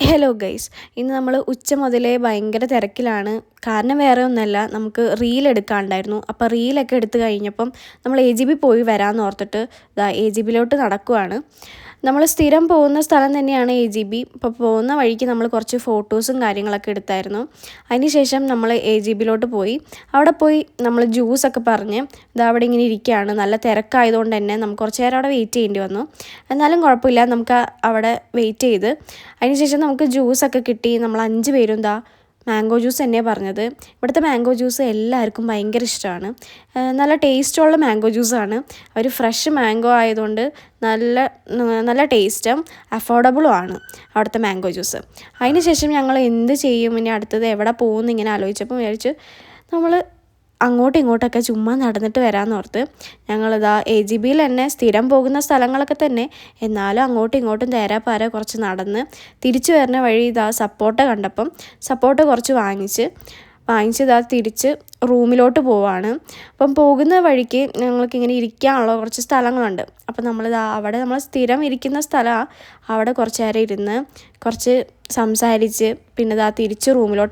Hello guys, ഇന്ന് നമ്മൾ ഉച്ച മുതലേ ഭയങ്കര തിരക്കിലാണ്. കാരണം വേറെ ഒന്നുമല്ല, നമുക്ക് റീൽ എടുക്കാനുണ്ടായിരുന്നു. അപ്പോൾ റീലൊക്കെ എടുത്തു കഴിഞ്ഞപ്പം നമ്മൾ AGB പോയി വരാമെന്ന് ഓർത്തിട്ട് AGBയിലോട്ട് നടക്കുവാണ്. നമ്മൾ സ്ഥിരം പോകുന്ന സ്ഥലം തന്നെയാണ് AGB. ഇപ്പോൾ പോകുന്ന വഴിക്ക് നമ്മൾ കുറച്ച് ഫോട്ടോസും കാര്യങ്ങളൊക്കെ എടുത്തായിരുന്നു. അതിനുശേഷം നമ്മൾ AGBയിലോട്ട് പോയി. അവിടെ പോയി നമ്മൾ ജ്യൂസൊക്കെ പറഞ്ഞ് അവിടെ ഇങ്ങനെ ഇരിക്കുകയാണ്. നല്ല തിരക്കായതുകൊണ്ട് തന്നെ നമുക്ക് കുറച്ച് നേരം അവിടെ വെയിറ്റ് ചെയ്യേണ്ടി വന്നു. എന്നാലും കുഴപ്പമില്ല, നമുക്ക് അവിടെ വെയിറ്റ് ചെയ്ത് അതിനുശേഷം നമുക്ക് ജ്യൂസൊക്കെ കിട്ടി. നമ്മൾ 5 പേരും മാംഗോ ജ്യൂസ് തന്നെയാണ് പറഞ്ഞത്. ഇവിടുത്തെ മാംഗോ ജ്യൂസ് എല്ലാവർക്കും ഭയങ്കര ഇഷ്ടമാണ്. നല്ല ടേസ്റ്റുള്ള മാംഗോ ജ്യൂസാണ്. അവർ ഫ്രഷ് മാംഗോ ആയതുകൊണ്ട് നല്ല ടേസ്റ്റും അഫോർഡബിളും ആണ് അവിടുത്തെ മാംഗോ ജ്യൂസ്. അതിനുശേഷം ഞങ്ങൾ എന്ത് ചെയ്യും, ഇനി അടുത്തത് എവിടെ പോകുമെന്ന് ഇങ്ങനെ ആലോചിച്ചപ്പോൾ വിചാരിച്ചു നമ്മൾ അങ്ങോട്ടും ഇങ്ങോട്ടൊക്കെ ചുമ്മാ നടന്നിട്ട് വരാമെന്ന് ഓർത്ത് AGBയിൽ തന്നെ സ്ഥിരം പോകുന്ന സ്ഥലങ്ങളൊക്കെ തന്നെ, എന്നാലും അങ്ങോട്ടും ഇങ്ങോട്ടും തേരാപ്പാര കുറച്ച് നടന്ന് തിരിച്ചു വരുന്ന വഴി സപ്പോട്ട കണ്ടപ്പം സപ്പോട്ട കുറച്ച് വാങ്ങിച്ച് തിരിച്ച് റൂമിലോട്ട് പോവാണ്. അപ്പം പോകുന്ന വഴിക്ക് ഞങ്ങൾക്കിങ്ങനെ ഇരിക്കാനുള്ള കുറച്ച് സ്ഥലങ്ങളുണ്ട്. അപ്പം അവിടെ നമ്മൾ സ്ഥിരം ഇരിക്കുന്ന സ്ഥലമാണ്. അവിടെ കുറച്ച് നേരം ഇരുന്ന് കുറച്ച് സംസാരിച്ച് പിന്നെ തിരിച്ച് റൂമിലോട്ട്